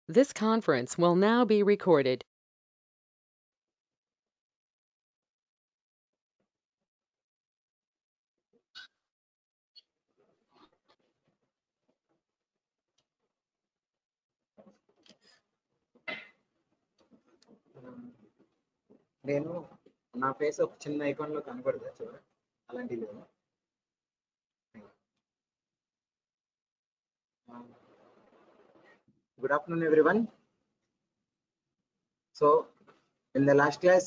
This conference will now be recorded. నేను నా face ఒక చిన్న ఐకాన్ లో కనపడదా చూడ అలాంటిది లేదు. Good afternoon, everyone. So, in the last class,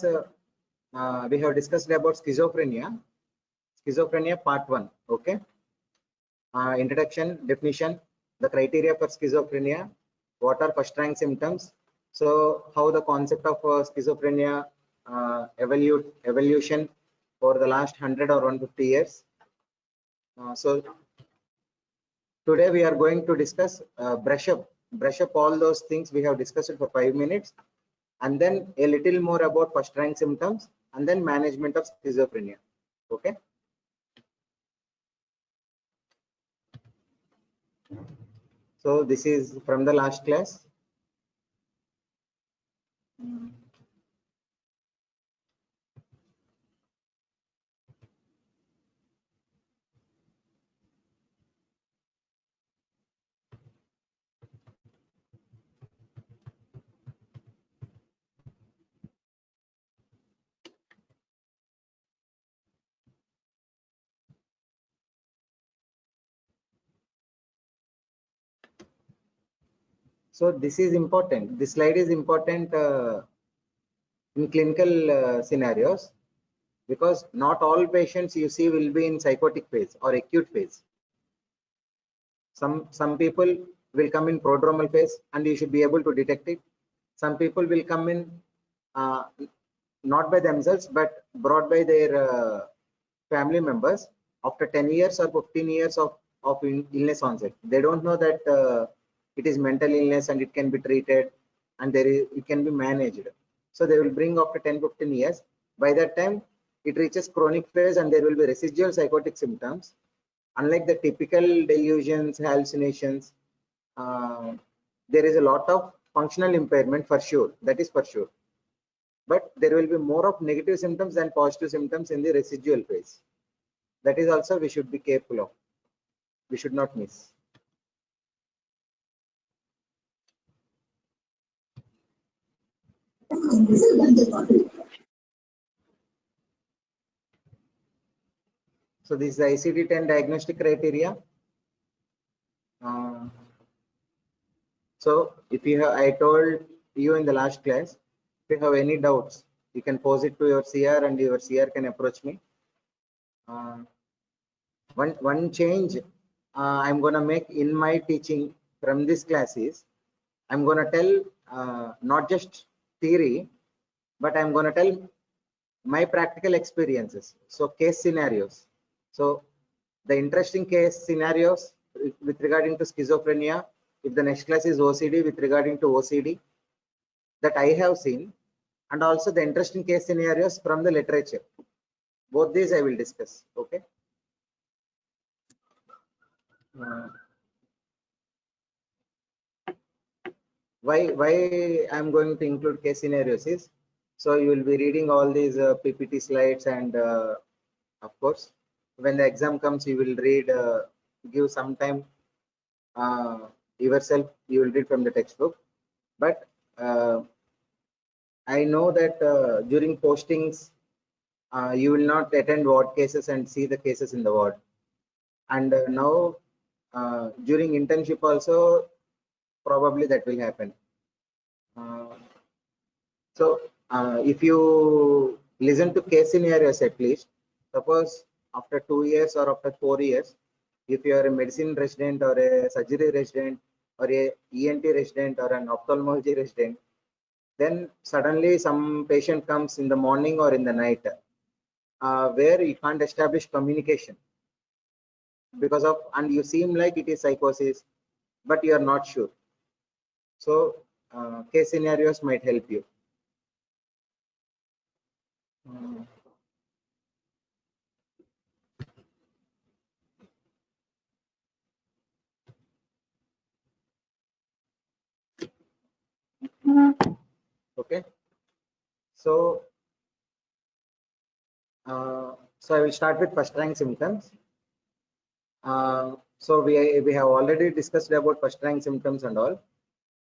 we have discussed about schizophrenia part 1. Okay. Introduction, definition, the criteria for schizophrenia, what are first rank symptoms, so how the concept of schizophrenia evolution for the last 100 or 150 years. So today we are going to discuss brush up all those things we have discussed for 5 minutes, and then a little more about first rank symptoms, and then management of schizophrenia. Okay. So this is from the last class. So this is important. This slide is important in clinical scenarios, because not all patients you see will be in psychotic phase or acute phase. Some people will come in prodromal phase and you should be able to detect it. Some people will come in uh, not by themselves but brought by their family members after 10 years or 15 years of illness onset. They don't know that it is mental illness and it can be treated, and it can be managed. So they will bring after 10-15 years. By that time it reaches chronic phase and there will be residual psychotic symptoms. Unlike the typical delusions, hallucinations, there is a lot of functional impairment for sure. That is for sure. But there will be more of negative symptoms than positive symptoms in the residual phase. That is also we should be careful of. We should not miss. So this is the ICD-10 diagnostic criteria. So if you have, I told you in the last class, if you have any doubts, you can pose it to your CR and your CR can approach me. One change I'm going to make in my teaching from this class is, I'm going to tell not just theory, but I'm going to tell my practical experiences. So case scenarios. So the interesting case scenarios with regarding to schizophrenia, if the next class is OCD, with regarding to OCD that I have seen, and also the interesting case scenarios from the literature. Both these I will discuss. Okay. Why I'm going to include case scenarios is, so you will be reading all these PPT slides, and of course when the exam comes you will read, give some time yourself, you will read from the textbook. But I know that during postings you will not attend ward cases and see the cases in the ward, and now during internship also probably that will happen. So if you listen to case scenarios, at least suppose after 2 years or after 4 years, if you are a medicine resident or a surgery resident or a ENT resident or an ophthalmology resident, then suddenly some patient comes in the morning or in the night, where you can't establish communication because of, and you seem like it is psychosis, but you are not sure. So case scenarios might help you. Okay, so so I will start with first rank symptoms. So we have already discussed about first rank symptoms and all,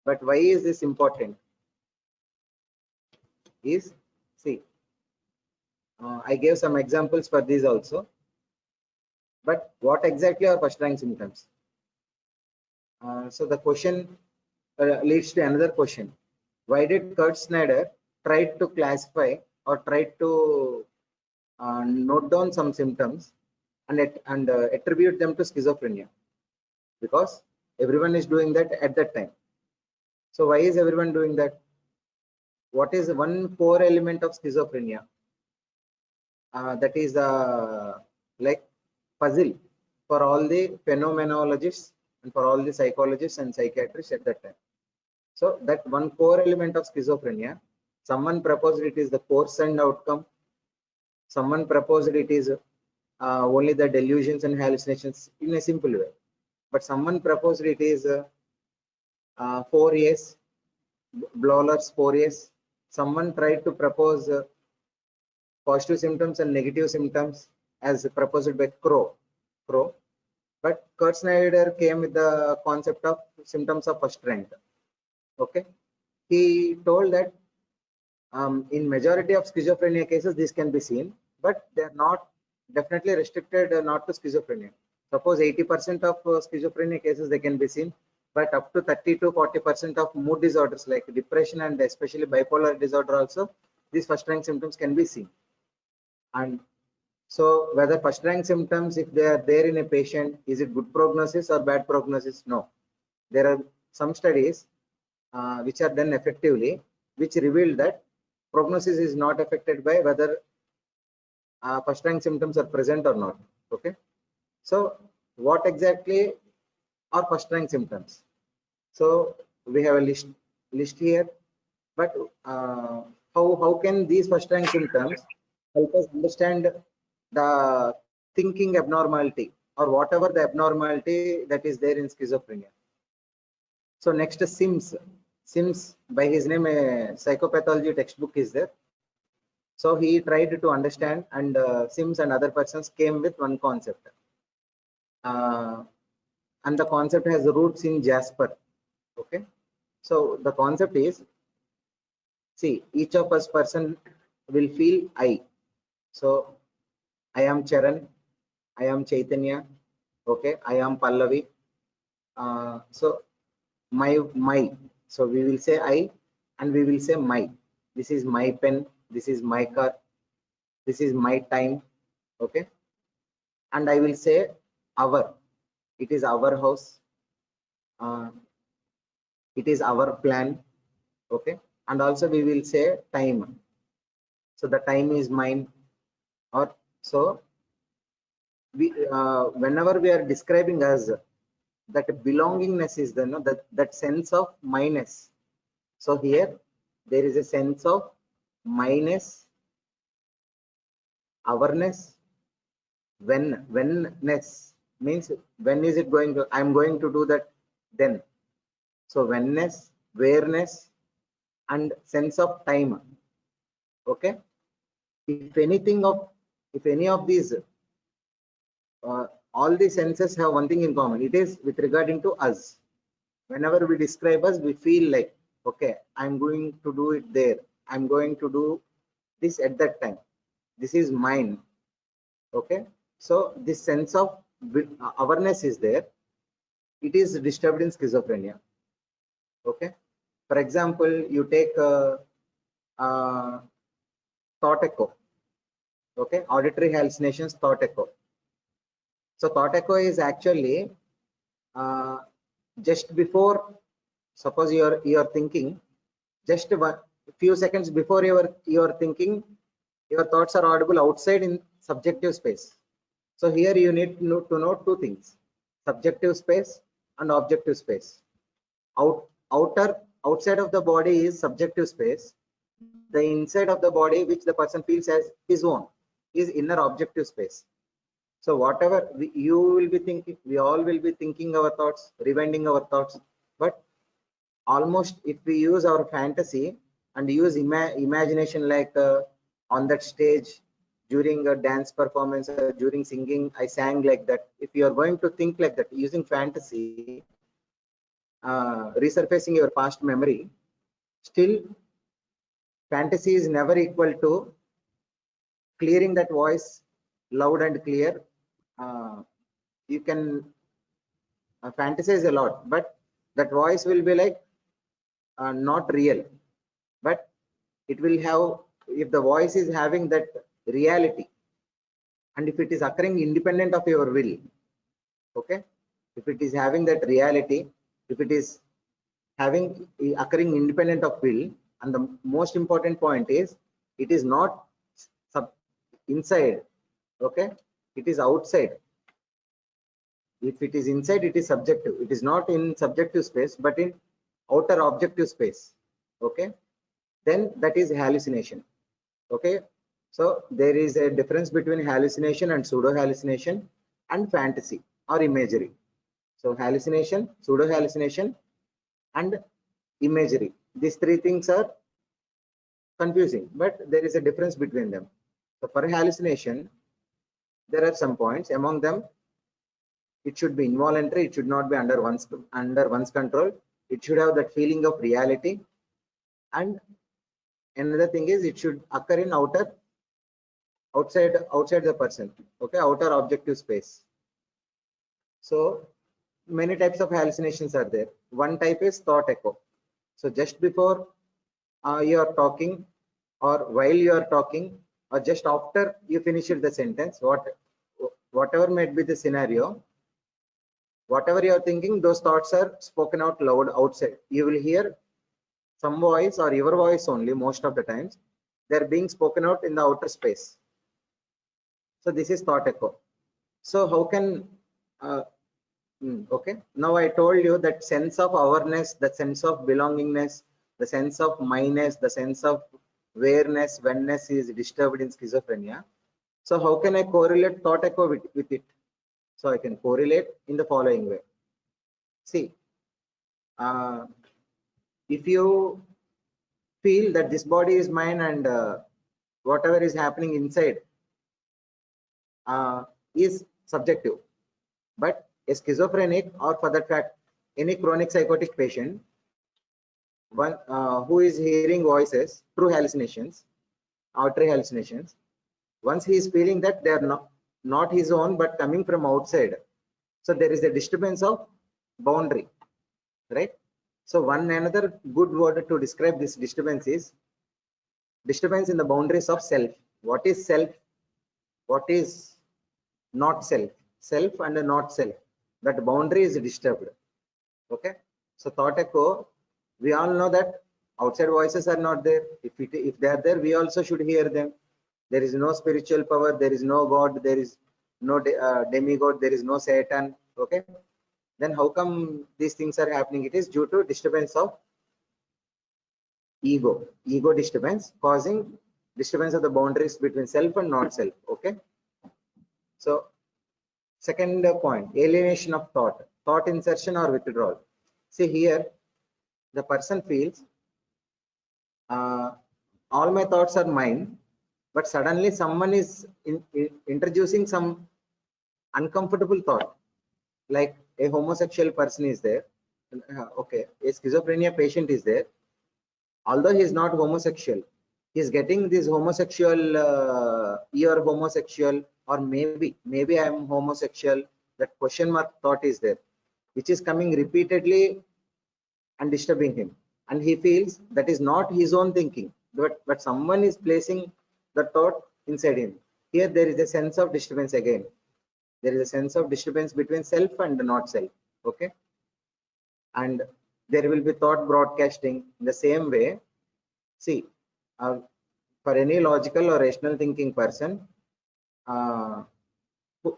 but why is this important? Is, see, I gave some examples for these also, but what exactly are first rank symptoms? So the question leads to another question. Why did Kurt Snyder try to classify or try to note down some symptoms and attribute them to schizophrenia? Because everyone is doing that at that time. So why is everyone doing that? What is one core element of schizophrenia? That is like puzzle for all the phenomenologists and for all the psychologists and psychiatrists at that time. So that one core element of schizophrenia, someone proposed it is the course and outcome. Someone proposed it is only the delusions and hallucinations in a simple way. But someone proposed it is 4 years, Blauler's 4 years. Someone tried to propose positive symptoms and negative symptoms as proposed by Crow. But Kurt Snyder came with the concept of symptoms of first rank. Okay, he told that in majority of schizophrenia cases this can be seen, but they are not definitely restricted not to schizophrenia. Suppose 80% of schizophrenia cases they can be seen, but up to 30 to 40% of mood disorders like depression and especially bipolar disorder also, these first rank symptoms can be seen. And so whether first rank symptoms, if they are there in a patient, is it good prognosis or bad prognosis? No. There are some studies which are done effectively, which revealed that prognosis is not affected by whether first rank symptoms are present or not. Okay. So what exactly are first rank symptoms? So we have a list here, but how can these first rank symptoms help us understand the thinking abnormality or whatever the abnormality that is there in schizophrenia? So next is Sims by his name, a psychopathology textbook is there. So he tried to understand, and Sims and other persons came with one concept, and the concept has roots in Jasper. Okay, so the concept is, see, each of us person will feel I. So I am Charan, I am Chaitanya, okay, I am Pallavi. So my, so we will say I and we will say my. This is my pen, this is my car, this is my time, okay. And I will say our, it is our house, uh, it is our plan, okay. And also we will say time, so the time is mine. Or so we whenever we are describing us, that belongingness is the, no, that sense of minus. So here there is a sense of minus, awareness, whenness means when is it going to, I'm going to do that then. So whenness, awareness, and sense of time. Okay, if anything of, if any of these all the senses have one thing in common, it is with regarding to us. Whenever we describe us, we feel like, okay, I'm going to do it there, I'm going to do this at that time, this is mine. Okay, so this sense of awareness is there, it is disturbed in schizophrenia. Okay, for example, you take thought echo. Okay, auditory hallucinations, thought echo. So thought echo is actually uh, just before, suppose you're thinking, just one few seconds before you're thinking, your thoughts are audible outside in subjective space. So here you need to know two things: subjective space and objective space. Outside of the body is subjective space. The inside of the body, which the person feels as his own, is inner objective space. So whatever you will be thinking, we all will be thinking our thoughts, rewinding our thoughts, but almost if we use our fantasy and use imagination, like on that stage during a dance performance or during singing, I sang like that. If you are going to think like that using fantasy, resurfacing your past memory, still fantasy is never equal to clearing that voice loud and clear. You can fantasize a lot, but that voice will be like not real. But it will have, if the voice is having that reality, and if it is occurring independent of your will, okay, if it is having that reality, if it is having occurring independent of will, and the most important point is it is not inside, okay, it is outside. If it is inside, it is subjective, it is not in subjective space but in outer objective space, okay, then that is hallucination. Okay, so there is a difference between hallucination and pseudo hallucination and fantasy or imagery. So hallucination, pseudo hallucination, and imagery, these three things are confusing, but there is a difference between them. So for hallucination, there are some points. Among them, it should be involuntary, it should not be under one's control, it should have that feeling of reality, and another thing is it should occur in outside the person, okay, outer objective space. So many types of hallucinations are there. One type is thought echo. So just before you are talking, or while you are talking, or just after you finish the sentence, whatever might be the scenario, whatever you are thinking, those thoughts are spoken out loud outside. You will hear some voice or your voice only most of the times. They're being spoken out in the outer space. So this is thought echo. So how can okay, now I told you that sense of awareness, the sense of belongingness, the sense of myness, the sense of awareness, oneness is disturbed in schizophrenia. So how can I correlate thought echo with it? So I can correlate in the following way. See, if you feel that this body is mine and whatever is happening inside is subjective, but a schizophrenic, or for that fact any chronic psychotic patient, one who is hearing voices through hallucinations, auditory hallucinations, once he is feeling that they are not his own but coming from outside, so there is a disturbance of boundary, right? So one another good word to describe this disturbance is disturbance in the boundaries of self. What is self, what is not self, self and not self, that boundary is disturbed. Okay, so thought echo, we all know that outside voices are not there. If they are there, we also should hear them. There is no spiritual power, there is no god, there is no demigod, there is no Satan. Okay, then how come these things are happening? It is due to disturbance of ego disturbance, causing disturbance of the boundaries between self and not self. Okay, so second point, alienation of thought insertion or withdrawal. See here, the person feels all my thoughts are mine, but suddenly someone is introducing some uncomfortable thought, like a homosexual person is there, okay, a schizophrenia patient is there, although he is not homosexual, he is getting this homosexual, you are homosexual, or maybe I am homosexual, that question mark thought is there, which is coming repeatedly and disturbing him, and he feels that is not his own thinking, but someone is placing the thought inside him. Here there is a sense of disturbance again. There is a sense of disturbance between self and not self. Okay, and there will be thought broadcasting in the same way. See, for any logical or rational thinking person,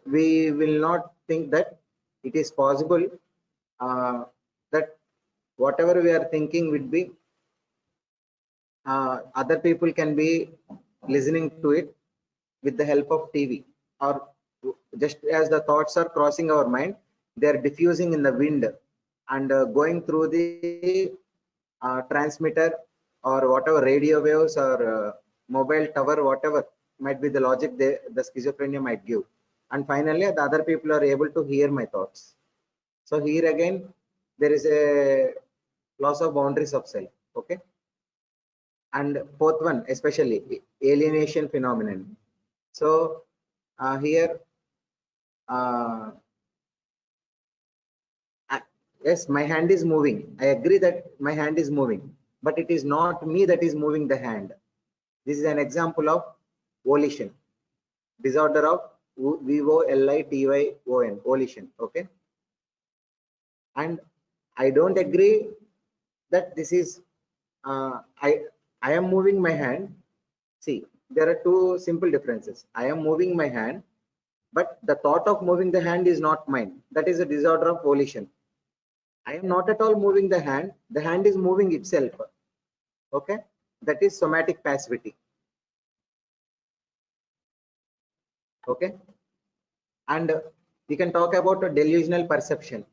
we will not think that it is possible that whatever we are thinking would be other people can be listening to it with the help of TV, or just as the thoughts are crossing our mind, they are diffusing in the wind and going through the transmitter or whatever radio waves or mobile tower, whatever might be the logic the schizophrenia might give. And finally, the other people are able to hear my thoughts. So here again, there is a loss of boundaries of self. Okay. And fourth one, especially alienation phenomenon. So here, yes, my hand is moving. I agree that my hand is moving, but it is not me that is moving the hand. This is an example of volition, disorder of VOLITYON, volition. Okay. And I don't agree that this is, I am moving my hand. See, there are two simple differences. I am moving my hand, but the thought of moving the hand is not mine. That is a disorder of volition. I am not at all moving the hand is moving itself. Okay, that is somatic passivity. Okay, and we can talk about a delusional perception.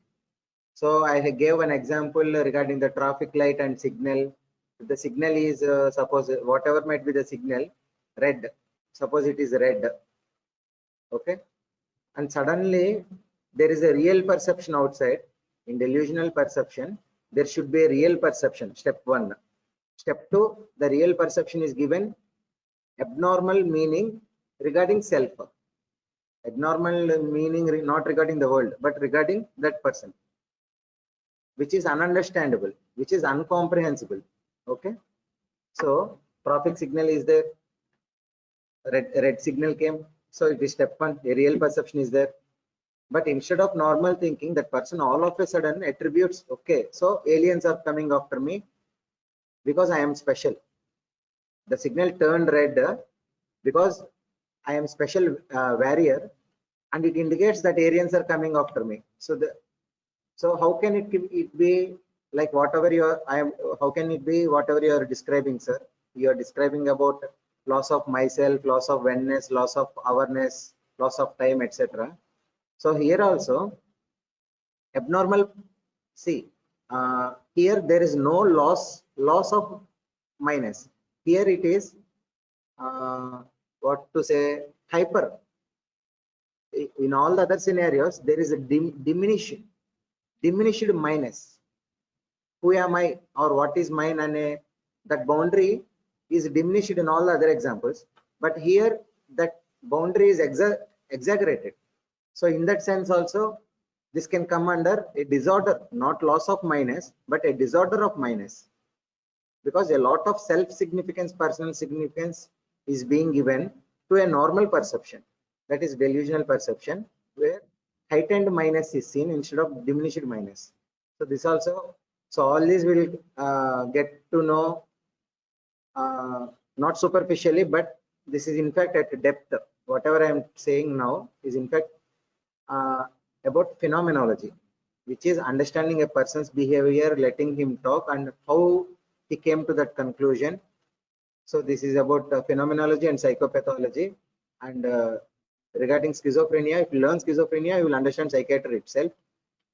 So I gave an example regarding the traffic light and signal. The signal is suppose whatever might be the signal, red. Suppose it is red. Okay, and suddenly there is a real perception outside. In delusional perception, there should be a real perception. Step 1. Step 2, the real perception is given abnormal meaning regarding self. Abnormal meaning not regarding the world, but regarding that person, which is ununderstandable, which is incomprehensible. Okay. So traffic signal is there, red signal came. So it is step 1, a real perception is there. But instead of normal thinking, that person all of a sudden attributes, okay, so aliens are coming after me because I am special. The signal turned red because I am special warrior, and it indicates that aliens are coming after me. So how can it be like whatever you are, how can it be whatever you are describing, sir? You are describing about loss of myself, loss of oneness, loss of awareness, loss of time, etc. So here also abnormal, see, here there is no loss of minus. Here it is what to say, hyper. In all the other scenarios there is a diminished minus. Who am I or what is mine, and that boundary is diminished in all the other examples, but here that boundary is exaggerated. So in that sense also this can come under a disorder, not loss of minus, but a disorder of minus, because a lot of self-significance, personal significance is being given to a normal perception, that is delusional perception, where heightened minus is seen instead of diminished minus. So this also, so all these will get to know not superficially, but this is in fact at depth. Whatever I am saying now is in fact about phenomenology, which is understanding a person's behavior, letting him talk, and how he came to that conclusion. So this is about phenomenology and psychopathology. And regarding schizophrenia, if you learn schizophrenia, you will understand psychiatry itself.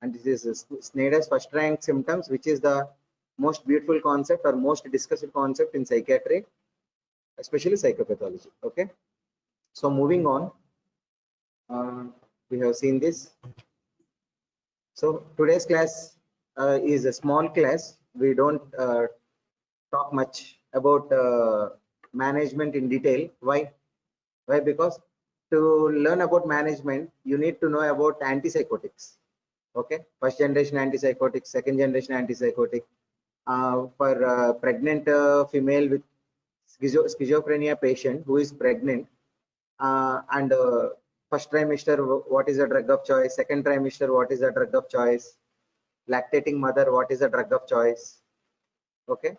And this is Snyder's first rank symptoms, which is the most beautiful concept or most discussed concept in psychiatry, especially psychopathology. Okay. So moving on, we have seen this. So today's class is a small class. We don't talk much about management in detail. Why? Because to learn about management, you need to know about antipsychotics. Okay, first generation antipsychotic, second generation antipsychotic. For pregnant female with schizophrenia patient who is pregnant, and first trimester, what is the drug of choice? Second trimester, what is the drug of choice? Lactating mother, what is the drug of choice? Okay.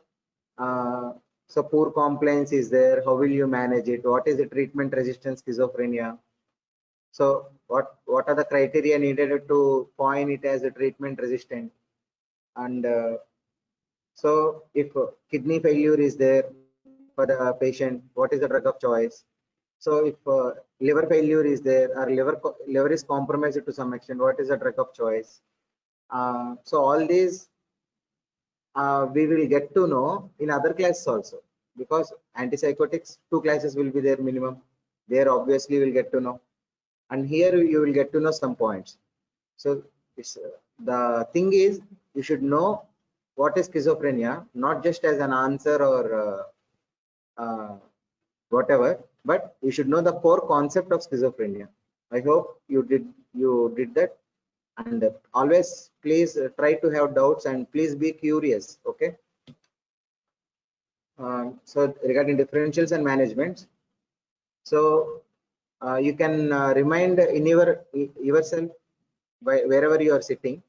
So poor compliance is there. How will you manage it? What is the treatment resistant schizophrenia? So what are the criteria needed to coin it as a treatment resistant? And so if kidney failure is there for the patient, what is the drug of choice? So if liver failure is there, or liver is compromised to some extent, what is the drug of choice? So all these we will get to know in other classes also, because antipsychotics 2 classes will be there minimum. There obviously we'll get to know, and here you will get to know some points. So it's, the thing is, you should know what is schizophrenia, not just as an answer or whatever, but you should know the core concept of schizophrenia. I hope you did that, and always please try to have doubts and please be curious. Okay. So regarding differentials and management, so you can remind in yourself wherever you are sitting.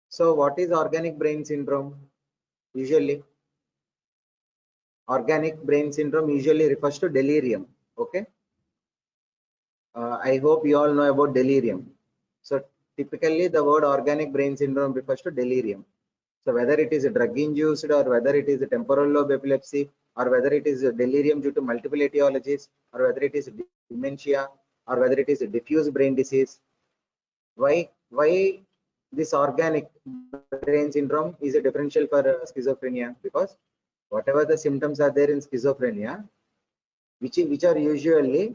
So what is organic brain syndrome? Usually, organic brain syndrome usually refers to delirium. Okay. I hope you all know about delirium. So typically the word organic brain syndrome refers to delirium. So whether it is drug induced or whether it is temporal lobe epilepsy or whether it is delirium due to multiple etiologies or whether it is dementia or whether it is diffuse brain disease, why this organic brain syndrome is a differential for schizophrenia? Because whatever the symptoms are there in schizophrenia, which are usually,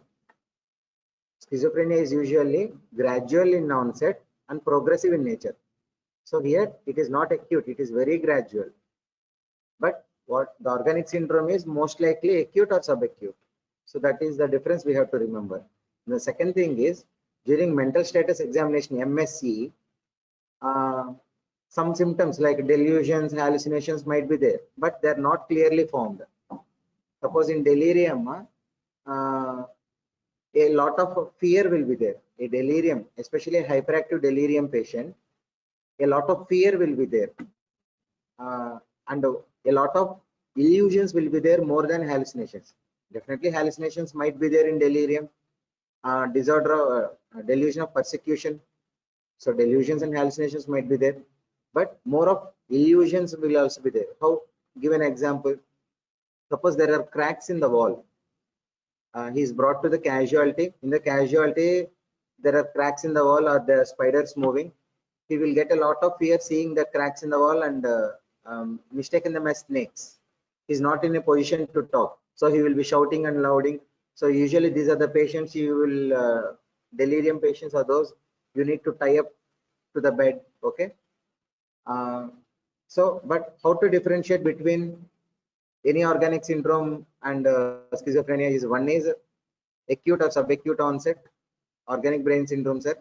schizophrenia is usually gradual in onset and progressive in nature. So here it is not acute, it is very gradual. But what the organic syndrome is most likely acute or subacute. So that is the difference we have to remember. The second thing is, during mental status examination, MSE, some symptoms like delusions, hallucinations might be there, but they're not clearly formed. Suppose in delirium, a lot of fear will be there. A delirium, especially a hyperactive delirium patient, a lot of fear will be there. And a lot of illusions will be there more than hallucinations. Definitely hallucinations might be there in delirium, disorder, delusion of persecution. So delusions and hallucinations might be there, but more of illusions will also be there. How? Give an example. Suppose there are cracks in the wall. He is brought to the casualty. In the casualty, there are cracks in the wall or there are spiders moving. He will get a lot of fear seeing the cracks in the wall and mistaken them as snakes. He's not in a position to talk, so he will be shouting and louding. So usually these are the patients you will delirium patients are those you need to tie up to the bed. Okay. So but how to differentiate between any organic syndrome and schizophrenia is, one is acute or subacute onset organic brain syndrome, sir.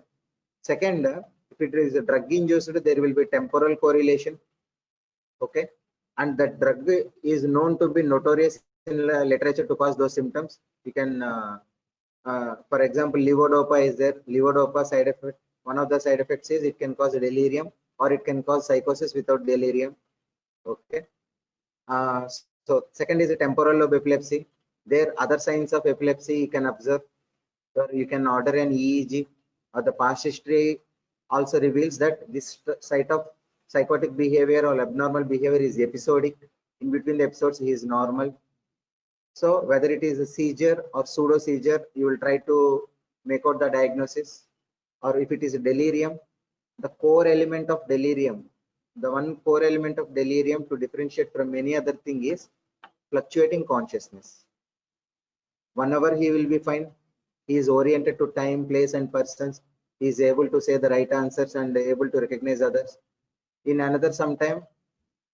Second, if it is drug induced, there will be temporal correlation. Okay, and that drug is known to be notorious in literature to cause those symptoms. You can for example, levodopa is there. Levodopa side effect, one of the side effects is it can cause delirium or it can cause psychosis without delirium. Okay. So second is a temporal lobe epilepsy. There other signs of epilepsy you can observe. So you can order an EEG, or the past history also reveals that this site of psychotic behavior or abnormal behavior is episodic. In between the episodes he is normal. So whether it is a seizure or pseudo seizure, you will try to make out the diagnosis. Or if it is a delirium, the core element of delirium, the one core element of delirium to differentiate from any other thing is fluctuating consciousness. Whenever he will be fine, he is oriented to time, place and persons. He is able to say the right answers and able to recognize others. In another sometime,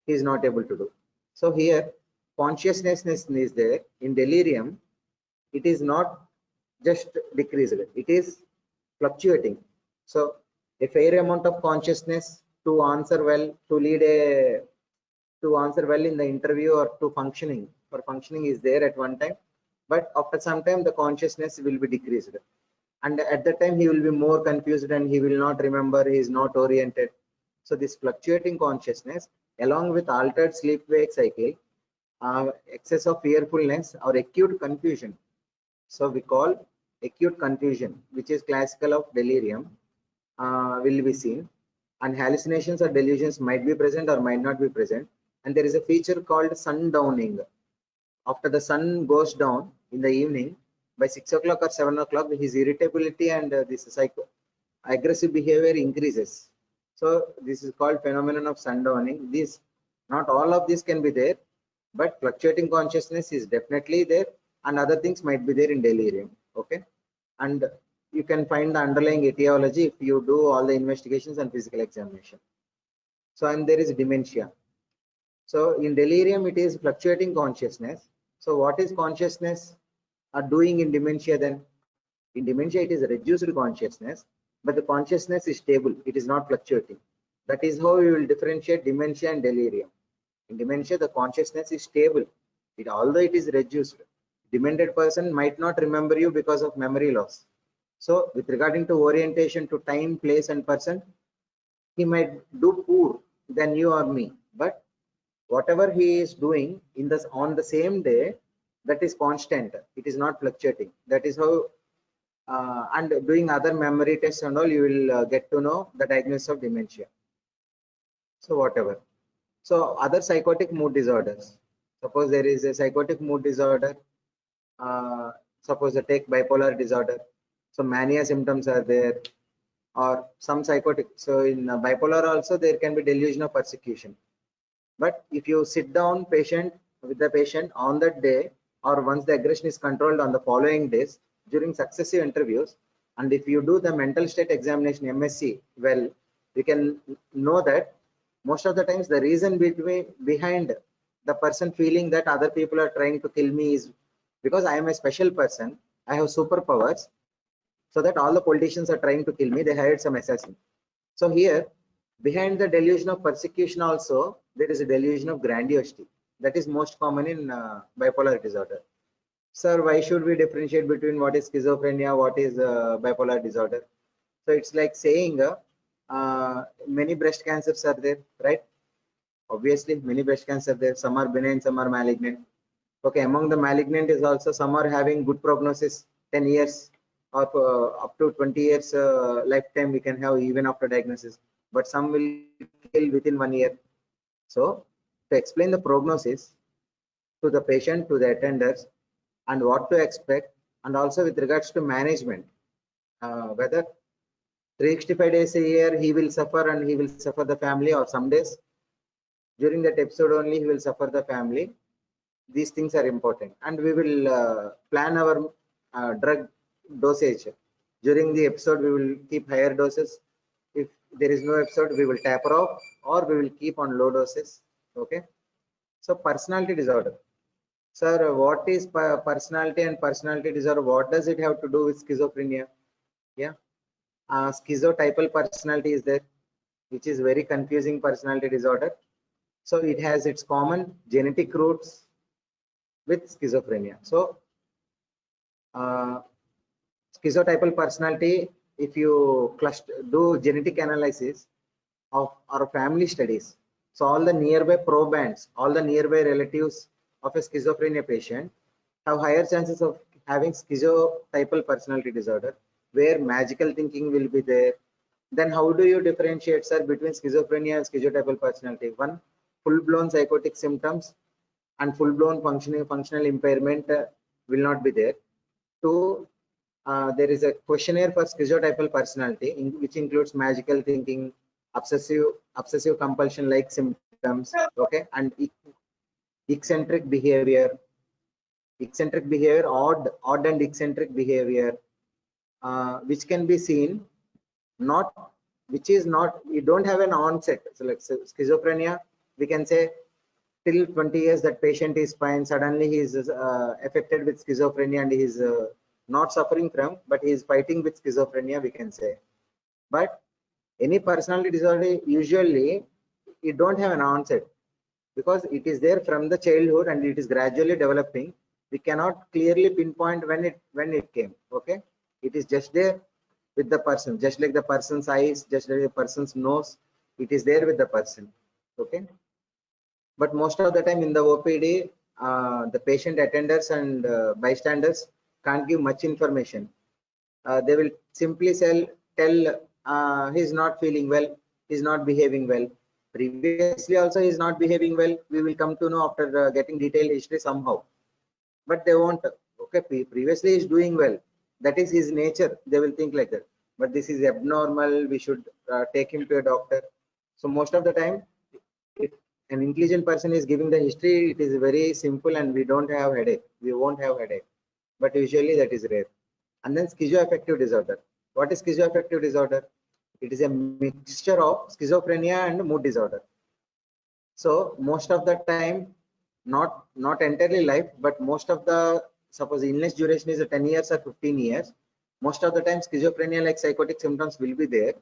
he is not able to do. So here consciousness is there. In delirium, it is not just decreased, it is fluctuating. So a fair amount of consciousness to answer well, to answer well in the interview or to functioning, for functioning is there at one time, but after some time the consciousness will be decreased, and at that time he will be more confused and he will not remember, he is not oriented. So this fluctuating consciousness along with altered sleep wake cycle, excess of fearfulness or acute confusion. So we call acute confusion, which is classical of delirium, will be seen, and hallucinations or delusions might be present or might not be present. And there is a feature called sundowning. After the sun goes down in the evening, by 6 o'clock or 7 o'clock, his irritability and this aggressive behavior increases. So this is called phenomenon of sundowning. This Not all of this can be there, but fluctuating consciousness is definitely there, and other things might be there in delirium. Okay, and you can find the underlying etiology if you do all the investigations and physical examination. So, and there is dementia. So in delirium, it is fluctuating consciousness. So what is consciousness doing in dementia then? In dementia, it is reduced consciousness, but the consciousness is stable. It is not fluctuating. That is how we will differentiate dementia and delirium. In dementia, the consciousness is stable. Although it is reduced, demented person might not remember you because of memory loss. So with regarding to orientation to time, place, and person, he might do poor than you or me. But whatever he is doing in this on the same day, that is constant. It is not fluctuating. That is how. And doing other memory tests and all, you will get to know the diagnosis of dementia. So whatever. So other psychotic mood disorders. Suppose there is a psychotic mood disorder. Uh, Suppose take bipolar disorder. So mania symptoms are there, or some psychotic. So in bipolar also there can be delusion of persecution. But if you sit down with the patient on that day, or once the aggression is controlled on the following days during successive interviews, and if you do the mental state examination MSc well, we can know that most of the times the reason behind the person feeling that other people are trying to kill me is because I am a special person. I have superpowers, so that all the politicians are trying to kill me. They hired some assassin. So here, behind the delusion of persecution also, there is a delusion of grandiosity. That is most common in bipolar disorder. Sir, why should we differentiate between what is schizophrenia, what is bipolar disorder? So it's like saying many breast cancers are there, right? Obviously, many breast cancers are there. Some are benign, some are malignant. Okay, among the malignant is also some are having good prognosis, 10 years or up to 20 years lifetime we can have even after diagnosis, but some will kill within 1 year. So to explain the prognosis to the patient, to the attenders, and what to expect, and also with regards to management, whether 365 days a year he will suffer and he will suffer the family, or some days during that episode only he will suffer the family. These things are important, and we will plan our drug dosage. During the episode we will keep higher doses. If there is no episode, we will taper off, or we will keep on low doses. Okay. So personality disorder. Sir, what is personality and personality disorder? What does it have to do with schizophrenia? Yeah. Schizotypal personality is there, which is very confusing personality disorder. So it has its common genetic roots with schizophrenia. So schizotypal personality, if you do genetic analysis of our family studies, so all the nearby probands, all the nearby relatives of a schizophrenia patient have higher chances of having schizotypal personality disorder, where magical thinking will be there. Then how do you differentiate, sir, between schizophrenia and schizotypal personality? One, full-blown psychotic symptoms and full-blown functional impairment will not be there. Two, there is a questionnaire for schizotypal personality, which includes magical thinking, obsessive compulsion like symptoms, okay, and eccentric behavior, odd and eccentric behavior, which can be seen, not, which is not, you don't have an onset. So like schizophrenia, we can say till 20 years that patient is fine, suddenly he is affected with schizophrenia and he is not suffering from, but he is fighting with schizophrenia, we can say. But any personality disorder, usually you don't have an onset, because it is there from the childhood and it is gradually developing. We cannot clearly pinpoint when it came. Okay, it is just there with the person, just like the person's eyes, just like the person's nose, it is there with the person. Okay, but most of the time in the OPD, the patient attenders and bystanders can't give much information. They will simply tell he's not feeling well, he's not behaving well. Previously also he's not behaving well. We will come to know after getting detailed history somehow. But they won't. Okay, previously he's doing well. That is his nature. They will think like that. But this is abnormal. We should take him to a doctor. So most of the time, an intelligent person is giving the history, it is very simple and we don't have headache. We won't have headache. But usually that is rare. And then schizoaffective disorder. What is schizoaffective disorder? It is a mixture of schizophrenia and mood disorder. So most of the time, not entirely life, but most of the, suppose illness duration is 10 years or 15 years, most of the time schizophrenia like psychotic symptoms will be there,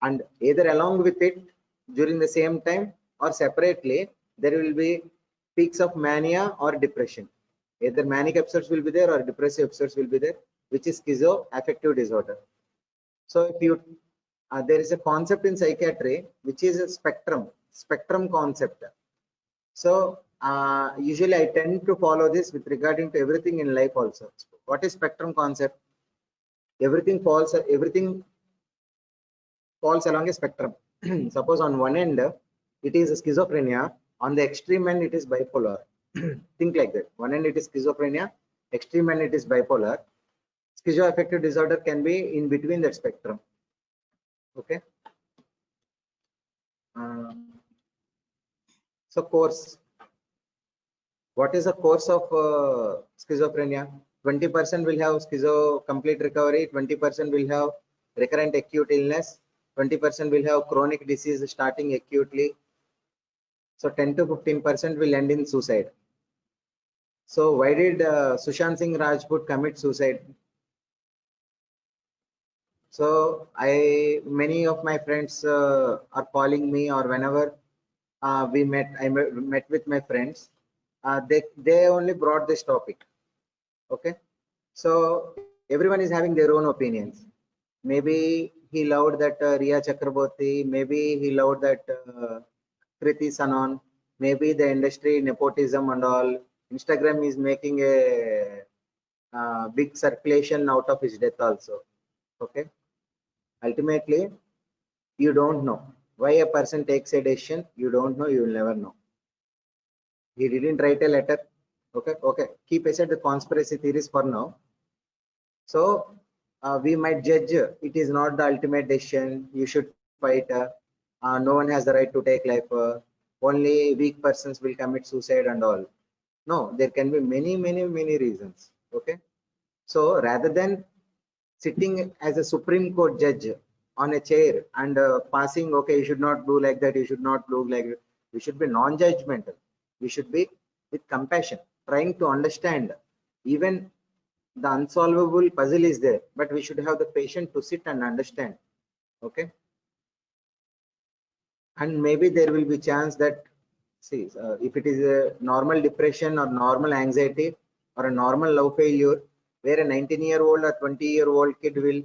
and either along with it during the same time or separately there will be peaks of mania or depression. Either manic episodes will be there or depressive episodes will be there, which is schizoaffective disorder. So if you there is a concept in psychiatry which is a spectrum concept. So usually I tend to follow this with regarding to everything in life also. What is spectrum concept? Everything falls along a spectrum. Suppose on one end it is schizophrenia, on the extreme end it is bipolar. Think like that. One end it is schizophrenia, extreme end it is bipolar. Schizoaffective disorder can be in between that spectrum. Okay. So course. What is the course of schizophrenia? 20% will have schizo complete recovery, 20% will have recurrent acute illness, 20% will have chronic disease starting acutely. So 10 to 15% will end in suicide. So why did Sushant Singh Rajput commit suicide? So many of my friends are calling me, or whenever I met with my friends, they only brought this topic. Okay, so everyone is having their own opinions. Maybe he loved that Riya Chakraborty, maybe he loved that Kriti Sanon, maybe the industry nepotism and all. Instagram is making a big circulation out of his death also. Okay, ultimately you don't know why a person takes a decision. You don't know, you will never know. He didn't write a letter. Okay, keep aside the conspiracy theories for now. So we might judge it is not the ultimate decision. You should fight. No one has the right to take life. Only weak persons will commit suicide and all. No, there can be many reasons. Okay. So rather than sitting as a Supreme Court judge on a chair and passing, okay, you should not do like that, you should not do like that. We should be non-judgmental. We should be with compassion, trying to understand. Even the unsolvable puzzle is there, but we should have the patience to sit and understand. Okay, and maybe there will be chance that, see, if it is a normal depression or normal anxiety or a normal love failure, where a 19-year-old or 20-year-old kid will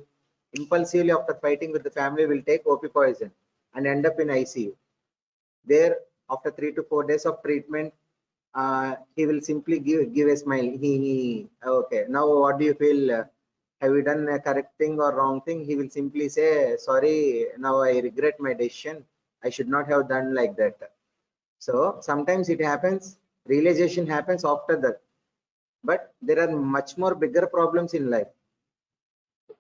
impulsively, after fighting with the family, will take OP poison and end up in ICU. There, after 3 to 4 days of treatment, he will simply give a smile. Okay, now what do you feel? Have you done a correct thing or wrong thing? He will simply say, sorry, now I regret my decision. I should not have done like that. So sometimes it happens, realization happens after that. But there are much more bigger problems in life,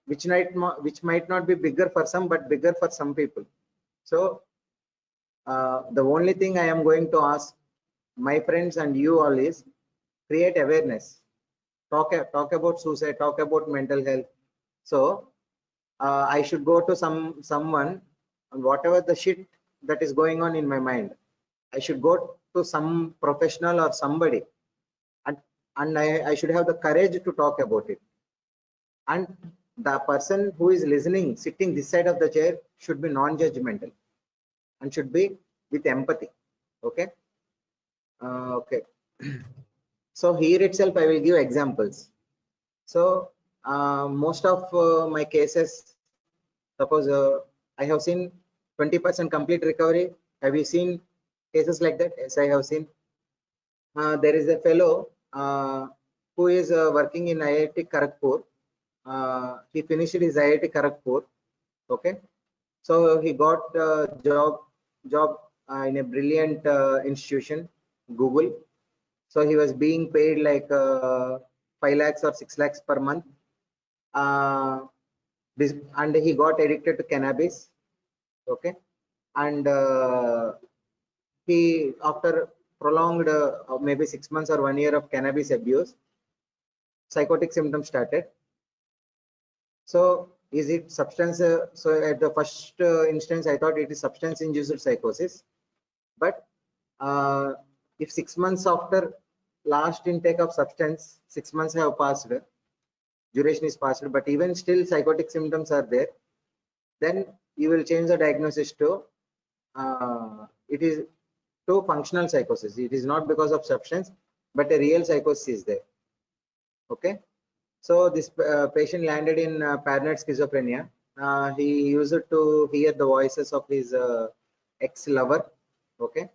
which might not be bigger for some, but bigger for some people. So the only thing I am going to ask my friends and you all is, create awareness. Talk about suicide, talk about mental health. So I should go to someone, and whatever the shit that is going on in my mind, I should go to some professional or somebody, and I should have the courage to talk about it. And the person who is listening, sitting this side of the chair, should be non-judgmental and should be with empathy. Okay. Okay. So here itself I will give examples. So most of my cases, suppose I have seen 20% complete recovery. Have you seen cases like that? Yes, I have seen. There is a fellow who is working in IIT Kharagpur. He finished his IIT Kharagpur. Okay, so he got job in a brilliant institution, Google. So he was being paid like 5 lakhs or 6 lakhs per month. And he got addicted to cannabis. Okay, and he, after prolonged maybe 6 months or 1 year of cannabis abuse, psychotic symptoms started. So is it substance? So at the first instance, I thought it is substance-induced psychosis. But if 6 months after last intake of substance, 6 months have passed, duration is passed, but even still psychotic symptoms are there, then you will change the diagnosis to it is to functional psychosis. It is not because of substance, but a real psychosis is there. Okay. So this patient landed in paranoid schizophrenia. He used to hear the voices of his ex-lover, okay,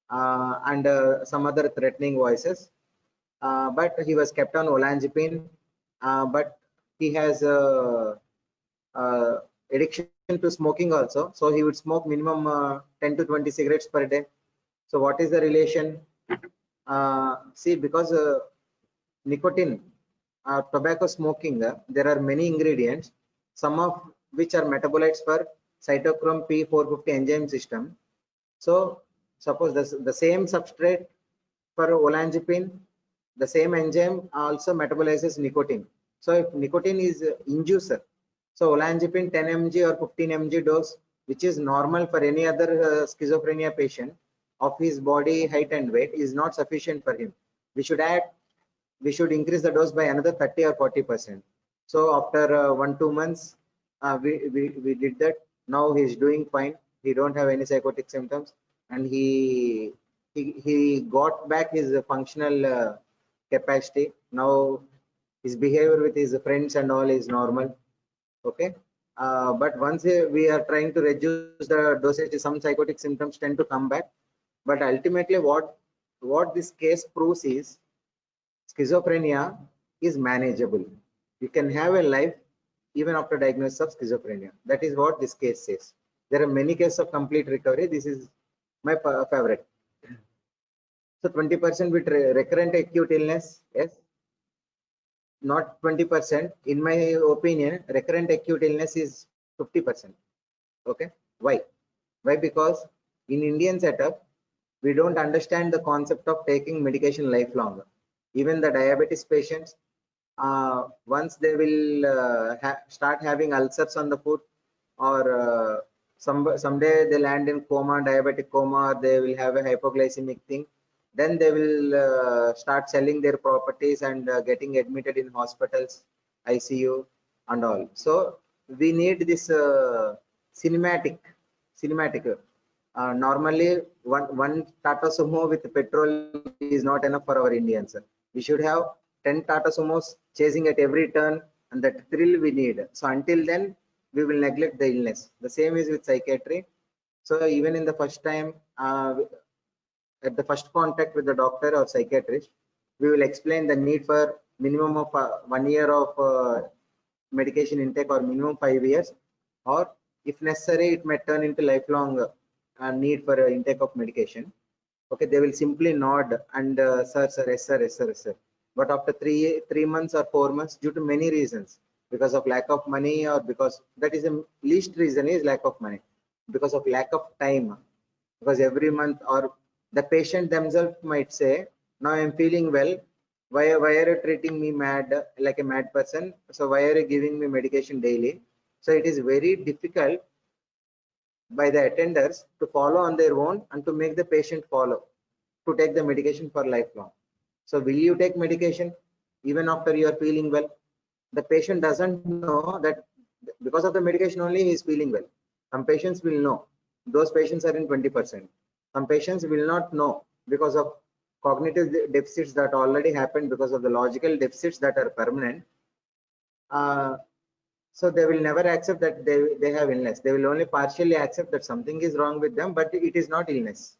and some other threatening voices. But he was kept on olanzapine. But he has uh, addiction to smoking also. So he would smoke minimum 10 to 20 cigarettes per day. So what is the relation? See, because nicotine, tobacco smoking, there are many ingredients, some of which are metabolites for cytochrome P450 enzyme system. So suppose the same substrate for olanzapine, the same enzyme also metabolizes nicotine. So if nicotine is inducer, so olanzapine 10 mg or 15 mg dose, which is normal for any other schizophrenia patient of his body height and weight, is not sufficient for him. We should increase the dose by another 30 or 40%. So after 1-2 months, we did that. Now he's doing fine. He don't have any psychotic symptoms, and he got back his functional capacity. Now his behavior with his friends and all is normal. Okay. But once we are trying to reduce the dosage, some psychotic symptoms tend to come back. But ultimately, what this case proves is schizophrenia is manageable. You can have a life even after diagnosis of schizophrenia. That is what this case says. There are many cases of complete recovery. This is my favorite. So 20% with recurrent acute illness, yes. Not 20%. In my opinion, recurrent acute illness is 50%. Okay. Why? Why? Because in Indian setup, we don't understand the concept of taking medication lifelong. Even the diabetes patients, once they will start having ulcers on the foot, or someday they land in coma, diabetic coma, or they will have a hypoglycemic thing, then they will start selling their properties and getting admitted in hospitals, ICU and all. So we need this cinematic. Normally, one Tata Sumo with petrol is not enough for our Indians. We should have 10 Tata Sumos chasing at every turn, and that thrill we need. So until then, we will neglect the illness. The same is with psychiatry. So even in the first time, at the first contact with the doctor or psychiatrist, we will explain the need for minimum of 1 year of medication intake, or minimum 5 years, or if necessary, it may turn into lifelong need for intake of medication. Okay, they will simply nod and sir, yes, sir, yes, sir, yes, sir. But after 3 months or 4 months, due to many reasons, because of lack of money, or because that is the least reason is lack of money, because of lack of time, because every month, or the patient themselves might say, now I'm feeling well, why are you treating me mad, like a mad person? So why are you giving me medication daily? So it is very difficult by the attenders to follow on their own and to make the patient follow to take the medication for lifelong. So will you take medication even after you are feeling well? The patient doesn't know that because of the medication only he is feeling well. Some patients will know. Those patients are in 20%. Some patients will not know because of cognitive deficits that already happened, because of the logical deficits that are permanent. So they will never accept that they have illness. They will only partially accept that something is wrong with them, but it is not illness.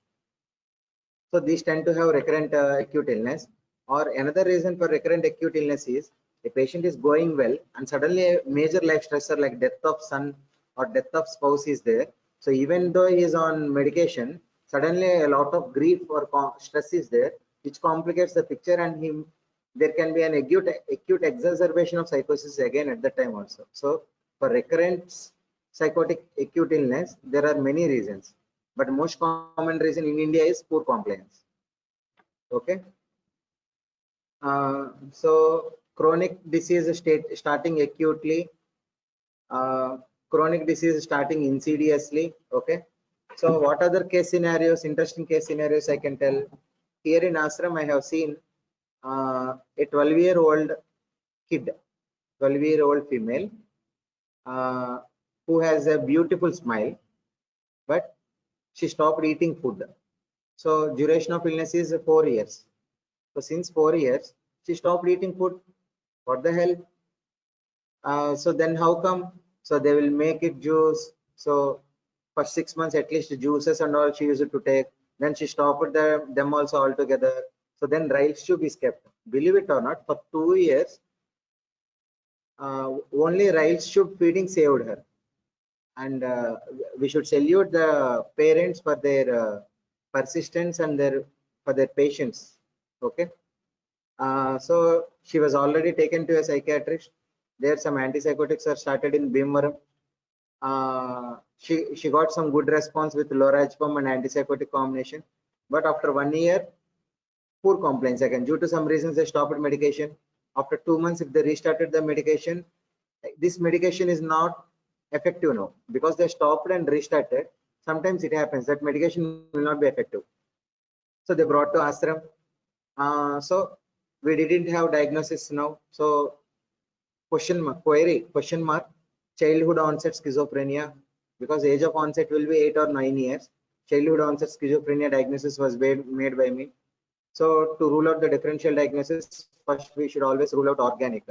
So these tend to have recurrent acute illness. Or another reason for recurrent acute illness is a patient is going well and suddenly a major life stressor like death of son or death of spouse is there. So even though he is on medication, suddenly a lot of grief or stress is there, which complicates the picture, and there can be an acute exacerbation of psychosis again at that time also. So for recurrent psychotic acute illness, there are many reasons. but most common reason in India is poor compliance. Okay. So chronic disease starting acutely, uh, chronic disease starting insidiously. Okay. So what other case scenarios, interesting case scenarios I can tell? Here in ashram, I have seen a 12-year-old kid, 12-year-old female, uh, who has a beautiful smile, but she stopped eating food. So duration of illness is 4 years. So since 4 years, she stopped eating food. What the hell? So then how come? So they will make it juice. So for 6 months at least juices and all she used to take. Then she stopped them also altogether. So then rice tube is kept. Believe it or not, for 2 years, only rice tube feeding saved her. And we should salute the parents for their persistence and their for their patience. Okay. So she was already taken to a psychiatrist. There some antipsychotics are started in Bhimvaram. She got some good response with lorazepam and antipsychotic combination, but after 1 year, poor compliance again. Due to some reasons, they stopped medication. After 2 months, if they restarted the medication, this medication is not effective now because they stopped and restarted. Sometimes it happens that medication will not be effective. So they brought to ashram. So we didn't have diagnosis now. So question mark, childhood onset schizophrenia, because age of onset will be 8 or 9 years. Childhood onset schizophrenia diagnosis was made by me. So to rule out the differential diagnosis, first we should always rule out organic.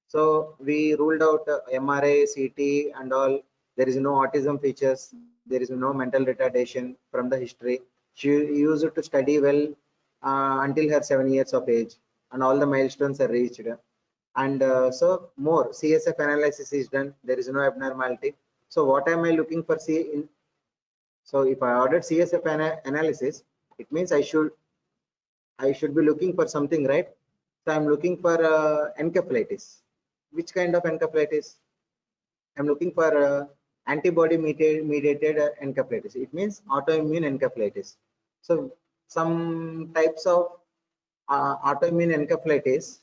So we ruled out MRI, CT and all. There is no autism features. There is no mental retardation from the history. She used to study well until her 7 years of age, and all the milestones are reached. And so more CSF analysis is done. There is no abnormality. So what am I looking for? So if I ordered CSF analysis, it means I should be looking for something, right? So I'm looking for encephalitis. Which kind of encephalitis? I'm looking for antibody mediated encephalitis. It means autoimmune encephalitis. So some types of autoimmune encephalitis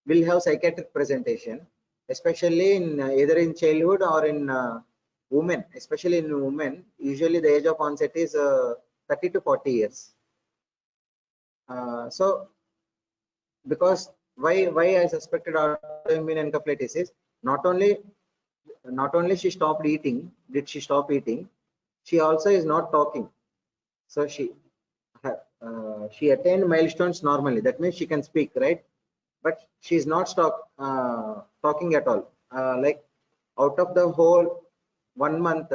will have psychiatric presentation, especially in either in childhood or in women. Especially in women, usually the age of onset is 30 to 40 years. So because why I suspected autoimmune encephalitis is not only she stopped eating, did she stop eating, she also is not talking. So she attained milestones normally, that means she can speak, right? But she is not talking at all. Like out of the whole 1 month,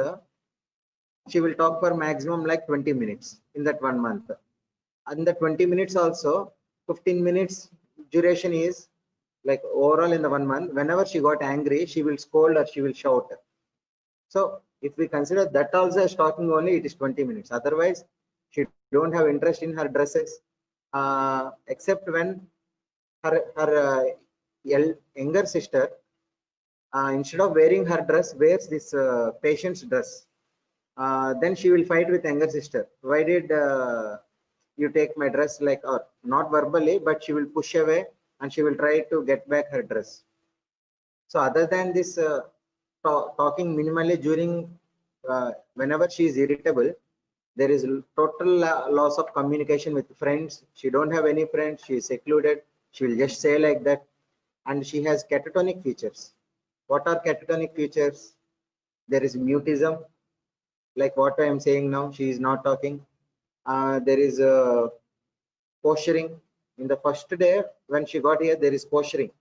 she will talk for maximum like 20 minutes in that 1 month. And the 20 minutes also, 15 minutes duration is like overall in the 1 month. Whenever she got angry, she will scold or she will shout. So if we consider that also as talking only, it is 20 minutes. Otherwise, she don't have interest in her dresses, except when her younger sister, instead of wearing her dress, wears this patient's dress. Then she will fight with younger sister. Why did you take my dress? Like, or not verbally, but she will push away and she will try to get back her dress. So other than this talking minimally during whenever she is irritable, there is total loss of communication with friends. She don't have any friends. She is secluded. She will just say like that, and she has catatonic features. What are catatonic features? There is mutism, like what I am saying now. She is not talking. There is posturing. In the first day when she got here, there is posturing.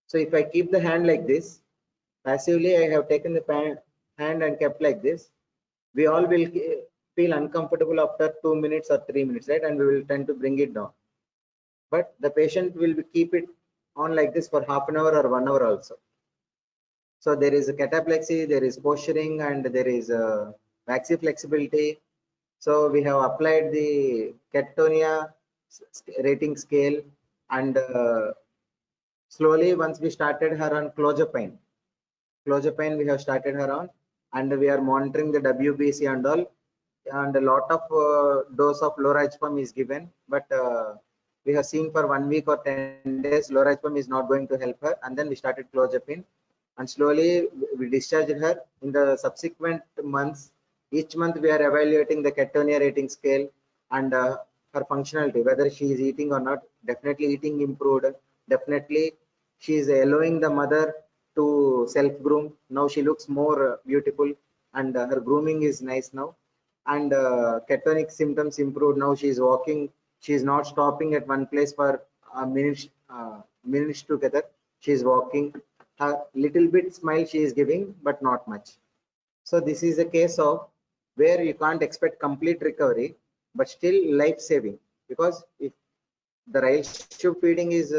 So if I keep the hand like this, passively I have taken the hand and kept like this, we all will feel uncomfortable after 2 minutes or 3 minutes, right? And we will tend to bring it down. But the patient will keep it on like this for half an hour or 1 hour also. So there is a cataplexy, there is posturing, and there is a maxi flexibility. So we have applied the catatonia rating scale, and slowly once we started her on clozapine we have started her on, and we are monitoring the WBC and all. and a lot of dose of lorazepam is given, but we have seen for 1 week or 10 days lorazepam is not going to help her, and then we started clozapine, and slowly we discharged her. In the subsequent months, each month we are evaluating the Cattonia rating scale and her functionality, whether she is eating or not. Definitely eating improved. Definitely she is allowing the mother to self groom. Now she looks more beautiful, and her grooming is nice now, and ketonic symptoms improved. Now she is walking. She is not stopping at one place for minutes together. She is walking. A little bit smile she is giving, but not much. So this is a case of where you can't expect complete recovery, but still life saving, because if the rice tube feeding is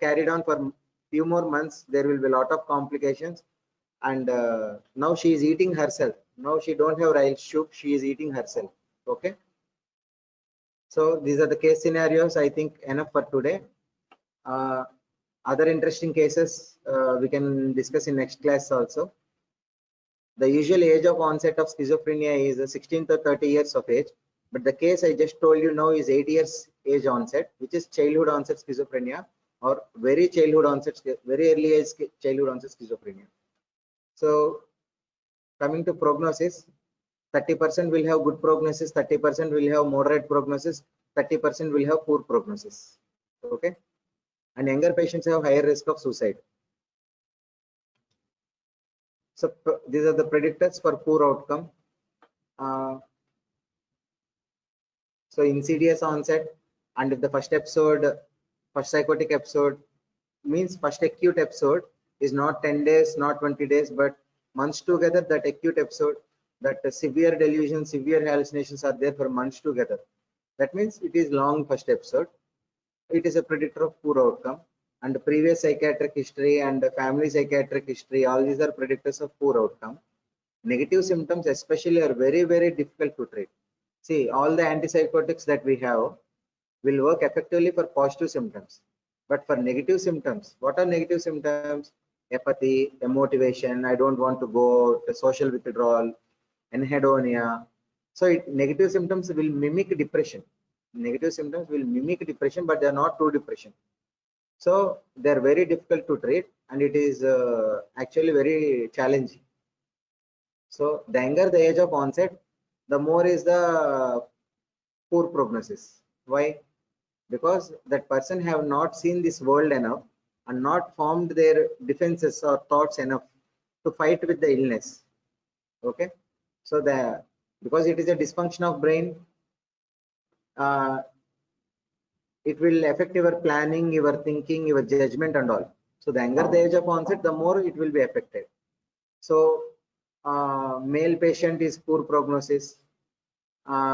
carried on for few more months, there will be a lot of complications. And now she is eating herself. Now she don't have rice tube, she is eating herself. Okay. So these are the case scenarios. I think enough for today. Uh, Other interesting cases we can discuss in next class also. The usual age of onset of schizophrenia is 16 to 30 years of age, but the case I just told you now is 8 years age onset, which is childhood onset schizophrenia, or very childhood onset, very early age childhood onset schizophrenia. So coming to prognosis, 30% will have good prognosis, 30% will have moderate prognosis, 30% will have poor prognosis. Okay, and younger patients have higher risk of suicide. So these are the predictors for poor outcome. So insidious onset, and if the first episode, first psychotic episode means first acute episode is not 10 days, not 20 days, but months together, that acute episode, that severe delusion, severe hallucinations are there for months together. That means it is long first episode. It is a predictor of poor outcome. And previous psychiatric history and family psychiatric history, all these are predictors of poor outcome. Negative symptoms especially are very, very difficult to treat. See, all the antipsychotics that we have will work effectively for positive symptoms. But for negative symptoms, what are negative symptoms? Apathy, demotivation, I don't want to go, the social withdrawal, anhedonia. So negative symptoms will mimic depression. Negative symptoms will mimic depression, but they are not true depression. So they are very difficult to treat, and it is actually very challenging. So the younger the age of onset, the more is the poor prognosis. Why? Because that person have not seen this world enough and not formed their defenses or thoughts enough to fight with the illness. Okay. So because it is a dysfunction of brain, it will affect your planning, your thinking, your judgment and all. So the younger the age of onset, the more it will be affected. So male patient is poor prognosis.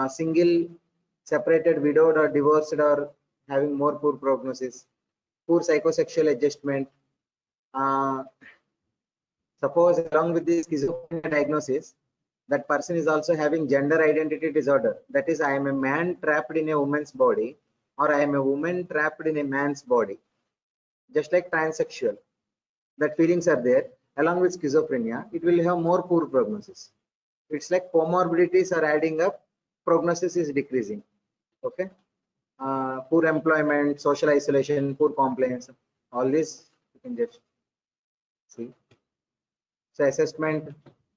Single, separated, widowed or divorced are having more poor prognosis. Poor psychosexual adjustment. Suppose along with the schizophrenia diagnosis, that person is also having gender identity disorder. That is, I am a man trapped in a woman's body, or I am a woman trapped in a man's body. Just like transsexual, that feelings are there. Along with schizophrenia, it will have more poor prognosis. It's like comorbidities are adding up, prognosis is decreasing. Okay. Poor employment, social isolation, poor compliance, all this you can just see. So assessment,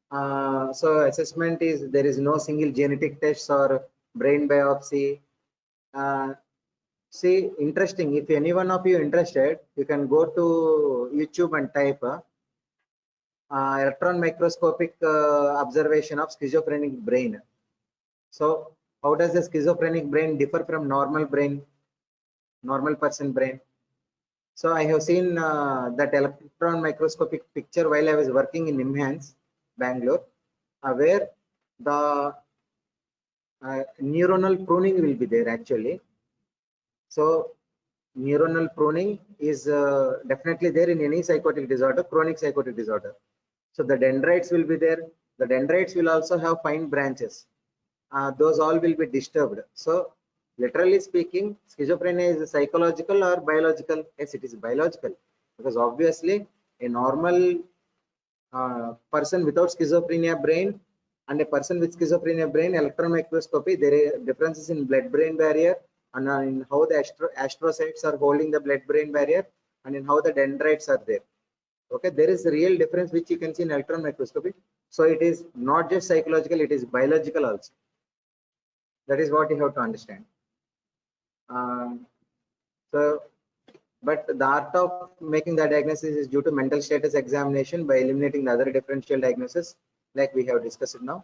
assessment is, there is no single genetic tests or brain biopsy. See, interesting, if any one of you interested, you can go to YouTube and type electron microscopic observation of schizophrenic brain. So how does the schizophrenic brain differ from normal brain, normal person brain? So I have seen that electron microscopic picture while I was working in NIMHANS, Bangalore, where the neuronal pruning will be there actually. So neuronal pruning is definitely there in any psychotic disorder, chronic psychotic disorder. So the dendrites will be there. The dendrites will also have fine branches. Those all will be disturbed. So literally speaking, schizophrenia is psychological or biological? Yes, it is biological, because obviously a normal person without schizophrenia brain And a person with schizophrenia brain, electron microscopy, there are differences in blood-brain barrier and in how the astrocytes are holding the blood-brain barrier and in how the dendrites are there. Okay, there is a real difference which you can see in electron microscopy. So it is not just psychological, it is biological also. That is what you have to understand. So, but the art of making the diagnosis is due to mental status examination by eliminating the other differential diagnosis, like we have discussed now.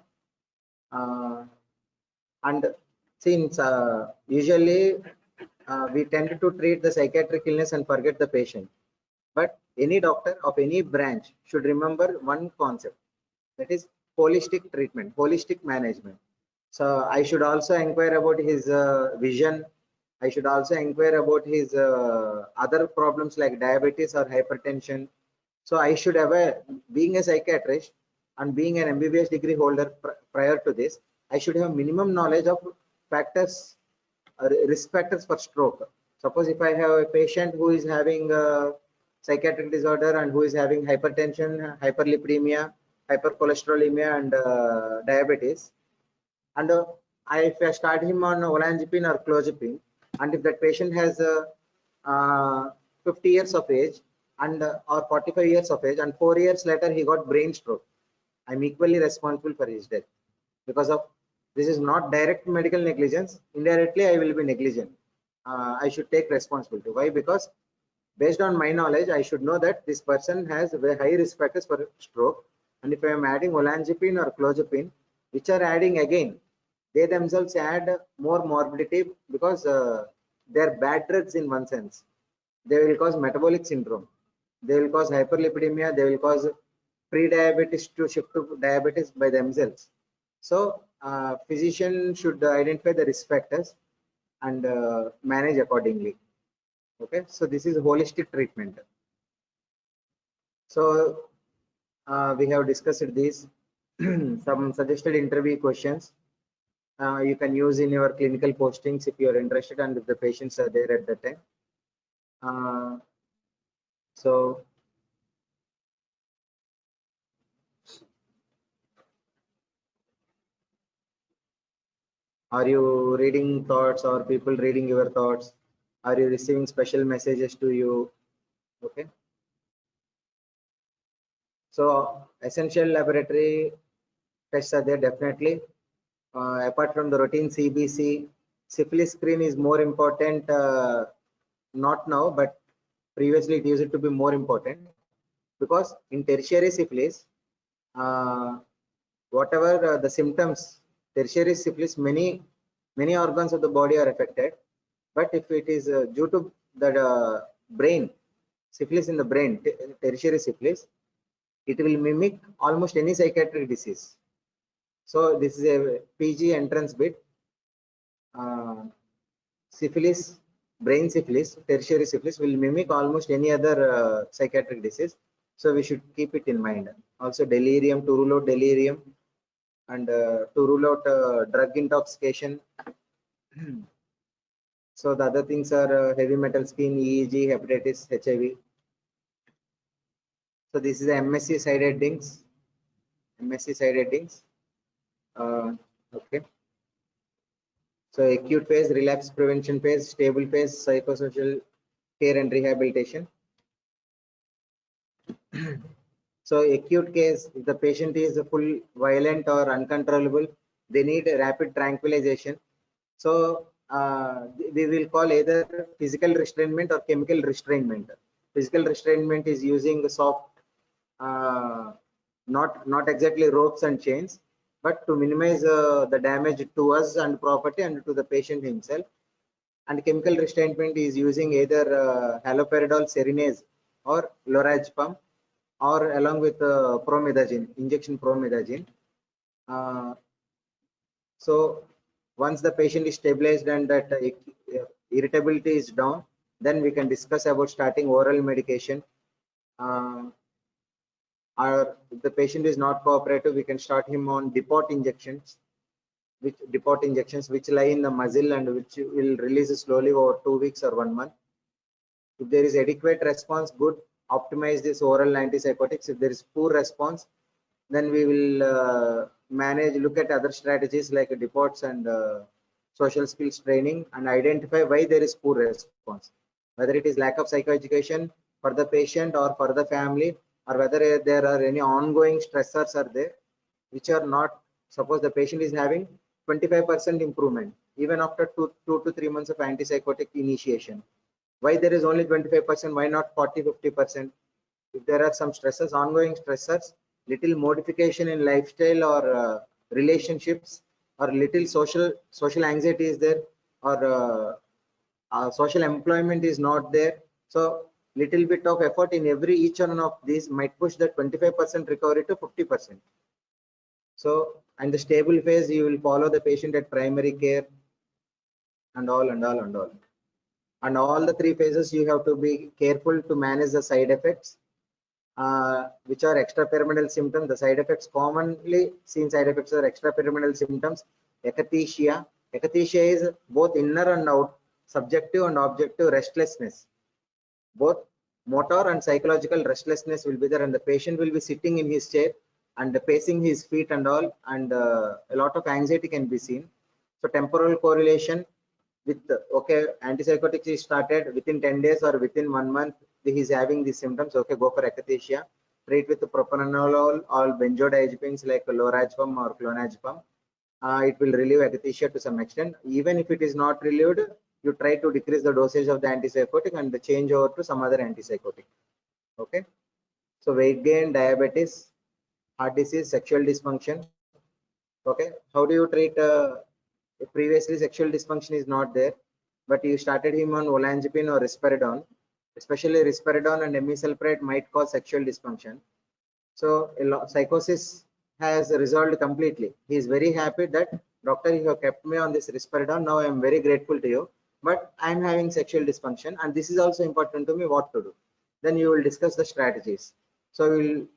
And since usually we tend to treat the psychiatric illness and forget the patient, but any doctor of any branch should remember one concept, that is holistic treatment, holistic management. So I should also inquire about his vision. I should also inquire about his other problems like diabetes or hypertension. So I should have being a psychiatrist and being an MBBS degree holder prior to this, I should have minimum knowledge of factors, risk factors for stroke. Suppose if I have a patient who is having a psychiatric disorder and who is having hypertension, hyperlipidemia, hypercholesterolemia, and diabetes, and if I start him on olanzapine or clozapine, and if that patient has 50 years of age and or 45 years of age, and 4 years later he got brain stroke, I'm equally responsible for his death. Because of this is not direct medical negligence, indirectly I will be negligent. I should take responsibility. Why? Because based on my knowledge, I should know that this person has very high risk factors for stroke, and if I am adding olanzapine or clozapine, which are adding again, they themselves add more morbidity because they are bad drugs in one sense. They will cause metabolic syndrome, they will cause hyperlipidemia, they will cause pre-diabetes to shift to diabetes by themselves. So physician should identify the risk factors and manage accordingly. Okay, so this is holistic treatment. So we have discussed these some suggested interview questions you can use in your clinical postings if you are interested and if the patients are there at that time. So are you reading thoughts or people reading your thoughts? Are you receiving special messages to you? Okay. So essential laboratory tests are there definitely. Apart from the routine CBC, syphilis screen is more important. Not now, but previously it used to be more important because in tertiary syphilis, whatever the symptoms, tertiary syphilis, many organs of the body are affected. But if it is due to the brain, syphilis in the brain, tertiary syphilis, it will mimic almost any psychiatric disease. So this is a PG entrance bit. Syphilis, brain syphilis, tertiary syphilis will mimic almost any other psychiatric disease. So we should keep it in mind. Also delirium, to rule out delirium, and to rule out drug intoxication. So the other things are heavy metal skin, EEG, hepatitis, HIV. So this is the MSc side headings. MSc side headings. Okay. So acute phase, relapse prevention phase, stable phase, psychosocial care and rehabilitation. So acute case, if the patient is full violent or uncontrollable, they need rapid tranquilization. So we will call either physical restrainment or chemical restrainment. Physical restrainment is using soft, not exactly ropes and chains, but to minimize the damage to us and property and to the patient himself. And chemical restrainment is using either haloperidol serinase or lorazepam, or along with promethazine, injection promethazine. So once the patient is stabilized and that irritability is down, then we can discuss about starting oral medication. Or if the patient is not cooperative, we can start him on depot injections, which lie in the muscle and which will release slowly over 2 weeks or 1 month. If there is adequate response, good, optimize this oral antipsychotics. If there is poor response, then we will manage, look at other strategies like deports and social skills training and identify why there is poor response, whether it is lack of psychoeducation for the patient or for the family, or whether there are any ongoing stressors are there which are not. Suppose the patient is having 25% improvement even after 2 to 3 months of antipsychotic initiation. Why there is only 25%? Why not 40-50%? If there are some stressors, ongoing stressors, little modification in lifestyle or relationships, or little social anxiety is there, or social employment is not there. So little bit of effort in every each one of these might push the 25% recovery to 50%. So, and the stable phase, you will follow the patient at primary care and all and all and all. And all the three phases, you have to be careful to manage the side effects, which are extrapyramidal symptoms. The side effects, commonly seen side effects are extrapyramidal symptoms. Akathisia. Akathisia is both inner and out, subjective and objective restlessness. Both motor and psychological restlessness will be there, and the patient will be sitting in his chair and pacing his feet and all, and a lot of anxiety can be seen. So temporal correlation with, okay, antipsychotics is started within 10 days or within 1 month, he is having these symptoms, okay, go for akathisia. Treat with propranolol or benzodiazepines like lorazepam or clonazepam. It will relieve akathisia to some extent. Even if it is not relieved, you try to decrease the dosage of the antipsychotic and change over to some other antipsychotic. Okay. So weight gain, diabetes, heart disease, sexual dysfunction. Okay. How do you treat? Previously, sexual dysfunction is not there, but you started him on olanzapine or risperidone. Especially risperidone and amisulpride might cause sexual dysfunction. So psychosis has resolved completely. He is very happy that, doctor, you have kept me on this risperidone. Now I am very grateful to you, but I am having sexual dysfunction and this is also important to me. What to do? Then you will discuss the strategies. So we will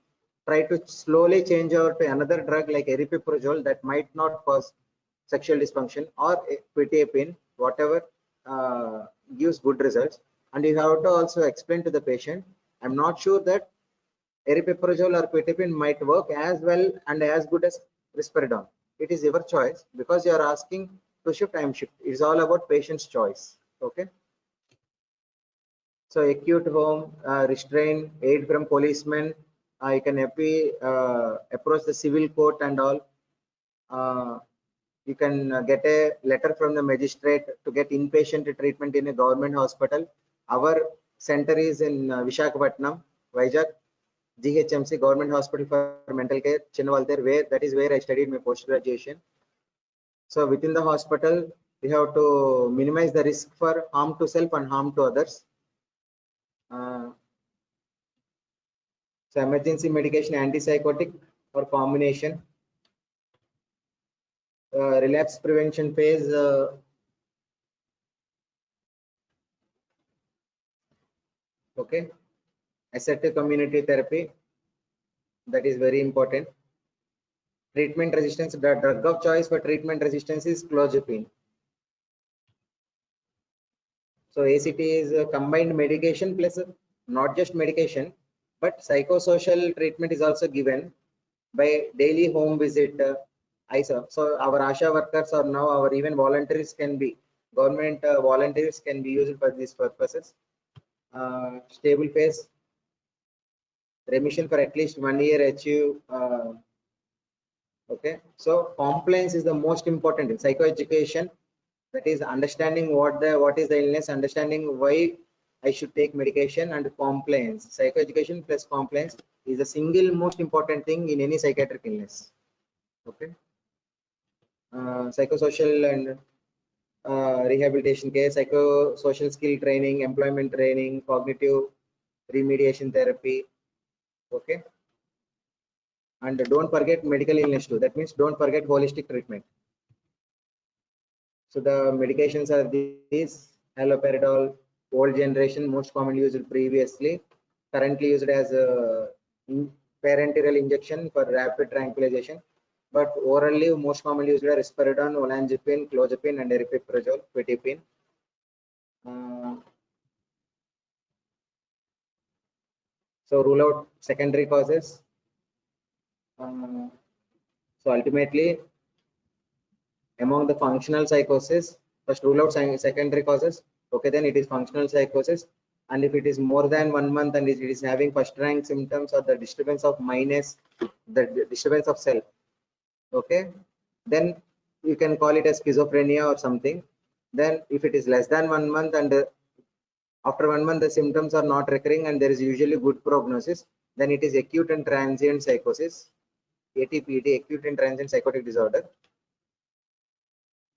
try to slowly change over to another drug like aripiprazole that might not cause sexual dysfunction, or quetiapine, whatever gives good results. And you have to also explain to the patient, I'm not sure that aripiprazole or quetiapine might work as well and as good as risperidone. It is your choice. Because you are asking to shift, I am shift. It's all about patient's choice. Okay. So acute home, restrain, aid from policemen. You can approach the civil court and all. You can get a letter from the magistrate to get inpatient treatment in a government hospital. Our center is in Visakhapatnam, Vizag, GHMC, Government Hospital for Mental Care, Chinnavalter, where that is where I studied my post graduation. So within the hospital, we have to minimize the risk for harm to self and harm to others. So emergency medication, antipsychotic or combination. Relapse prevention phase. Okay. Assertive community therapy. That is very important. Treatment resistance. The drug of choice for treatment resistance is clozapine. So ACT is a combined medication plus not just medication, but psychosocial treatment is also given by daily home visit. So our ASHA workers are now, our even volunteers can be, government volunteers can be used for these purposes. Stable phase, remission for at least 1 year achieve. Okay, so compliance is the most important in psychoeducation. That is understanding what is the illness, understanding why I should take medication, and compliance. Psychoeducation plus compliance is the single most important thing in any psychiatric illness. Okay. Psychosocial and rehabilitation care, psychosocial skill training, employment training, cognitive remediation therapy. Okay. And don't forget medical illness too. That means don't forget holistic treatment. So the medications are these: haloperidol, old generation, most commonly used previously, currently used as a parenteral injection for rapid tranquilization, but orally most commonly used are risperidone, olanzapine, clozapine, and aripiprazole, quetiapine. So rule out secondary causes. So ultimately, among the functional psychosis, first rule out secondary causes. Okay, then it is functional psychosis. And if it is more than 1 month and it is having first rank symptoms or the disturbance of minus, the disturbance of self, okay, then you can call it as schizophrenia or something. Then if it is less than 1 month and after 1 month the symptoms are not recurring and there is usually good prognosis, then it is acute and transient psychosis, ATPD, acute and transient psychotic disorder.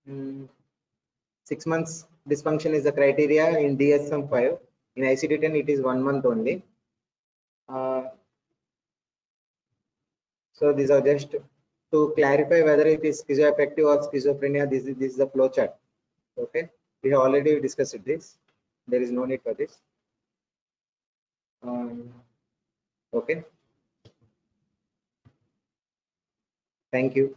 6 months dysfunction is the criteria in DSM-5. In ICD-10 it is 1 month only. So these are just to clarify whether it is schizoaffective or schizophrenia. This is the flow chart. Okay, we have already discussed this. There is no need for this. Okay, thank you.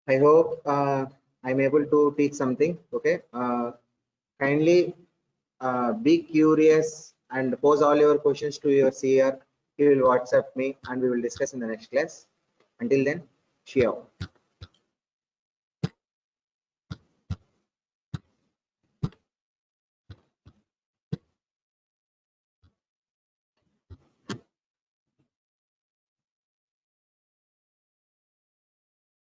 I hope I'm able to teach something. Okay, kindly be curious and pose all your questions to your CR. He will WhatsApp me and we will discuss in the next class. Until then, cheer.